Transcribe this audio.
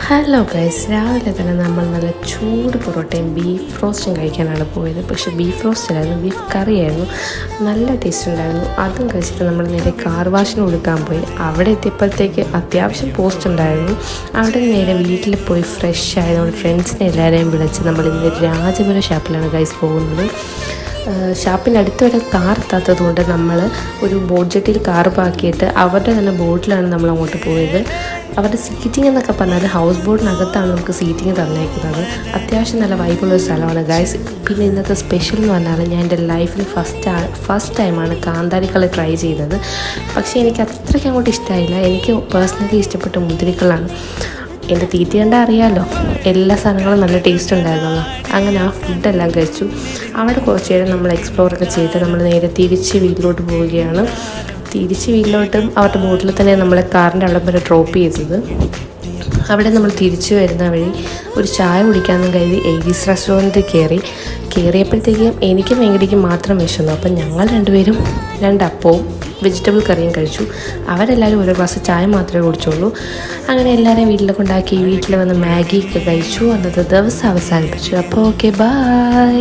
Hello guys, രാവിലെ തന്നെ നമ്മൾ നല്ല ചൂട് പൊറോട്ടയും ബീഫ് റോസ്റ്റും കഴിക്കാനാണ് പോയത്. പക്ഷേ ബീഫ് റോസ്റ്റ് അല്ലായിരുന്നു, ബീഫ് കറിയായിരുന്നു. നല്ല ടേസ്റ്റ് ഉണ്ടായിരുന്നു. അതും കഴിച്ചിട്ട് നമ്മൾ നേരെ കാർ വാഷിന് കൊടുക്കാൻ പോയി. അവിടെ എത്തിയപ്പോഴത്തേക്ക് അത്യാവശ്യം പോസ്റ്റ് ഉണ്ടായിരുന്നു. അവിടെ നേരെ വീട്ടിൽ പോയി ഫ്രഷ് ആയി നമ്മൾ ഫ്രണ്ട്സിനെ എല്ലാവരെയും വിളിച്ച് നമ്മൾ ഇന്ന് രാജപുരം ഷാപ്പിലാണ് ഗൈസ് പോകുന്നത്. ഷാപ്പിൻ്റെ അടുത്ത് വരെ കാർ എത്താത്തത് കൊണ്ട് നമ്മൾ ഒരു ബോട്ട് ജെട്ടിയിൽ കാർ പാക്കിയിട്ട് അവരുടെ തന്നെ ബോട്ടിലാണ് നമ്മൾ അങ്ങോട്ട് പോയത്. അവരുടെ സീറ്റിംഗ് എന്നൊക്കെ പറഞ്ഞാൽ ഹൗസ് ബോട്ടിനകത്താണ് നമുക്ക് സീറ്റിംഗ് തന്നേക്കുന്നത്. അത്യാവശ്യം നല്ല വൈബുള്ളൊരു സ്ഥലമാണ് ഗൈസ്. പിന്നെ ഇന്നത്തെ സ്പെഷ്യൽ എന്ന് പറഞ്ഞാൽ ഞാൻ എൻ്റെ ലൈഫിൽ ഫസ്റ്റ് ടൈമാണ് കാന്താരിക്കളി ട്രൈ ചെയ്തത്. പക്ഷേ എനിക്ക് അത്രയ്ക്ക് അങ്ങോട്ട് ഇഷ്ടമായില്ല. എനിക്ക് പേഴ്സണലി ഇഷ്ടപ്പെട്ട മുന്തിരിക്കളാണ്. എൻ്റെ തീറ്റ കണ്ടാൽ അറിയാമല്ലോ, എല്ലാ സാധനങ്ങളും നല്ല ടേസ്റ്റ് ഉണ്ടായിരുന്നു. അങ്ങനെ ആ ഫുഡെല്ലാം കഴിച്ചു. അവിടെ കുറച്ച് നേരം നമ്മൾ എക്സ്പ്ലോറൊക്കെ ചെയ്ത് നമ്മൾ നേരെ തിരിച്ച് വീട്ടിലോട്ട് പോവുകയാണ്. തിരിച്ച് വീട്ടിലോട്ടും അവരുടെ ബോട്ടിൽ തന്നെ നമ്മളെ കാറിൻ്റെ അവിടെ വരെ ഡ്രോപ്പ് ചെയ്തത്. അവിടെ നമ്മൾ തിരിച്ചു വരുന്ന വഴി ഒരു ചായ കുടിക്കാമെന്ന് കരുതി ഏരീസ് റെസ്റ്റോറൻറ്റിൽ കയറിയപ്പോഴത്തേക്കും എനിക്കും വെങ്കടിക്കും മാത്രം വിശന്നു. അപ്പം ഞങ്ങൾ രണ്ടുപേരും 2 അപ്പവും വെജിറ്റബിൾ കറിയും കഴിച്ചു. അവരെല്ലാവരും ഒരു ഗ്ലാസ് ചായ മാത്രമേ കുടിച്ചുള്ളൂ. അങ്ങനെ എല്ലാവരെയും വീട്ടിലൊക്കെ ഉണ്ടാക്കി വീട്ടിൽ വന്ന് മാഗിയൊക്കെ കഴിച്ചു. അന്നത്തെ ദിവസം അവസാനിപ്പിച്ചു. അപ്പോൾ ഓക്കെ, ബൈ.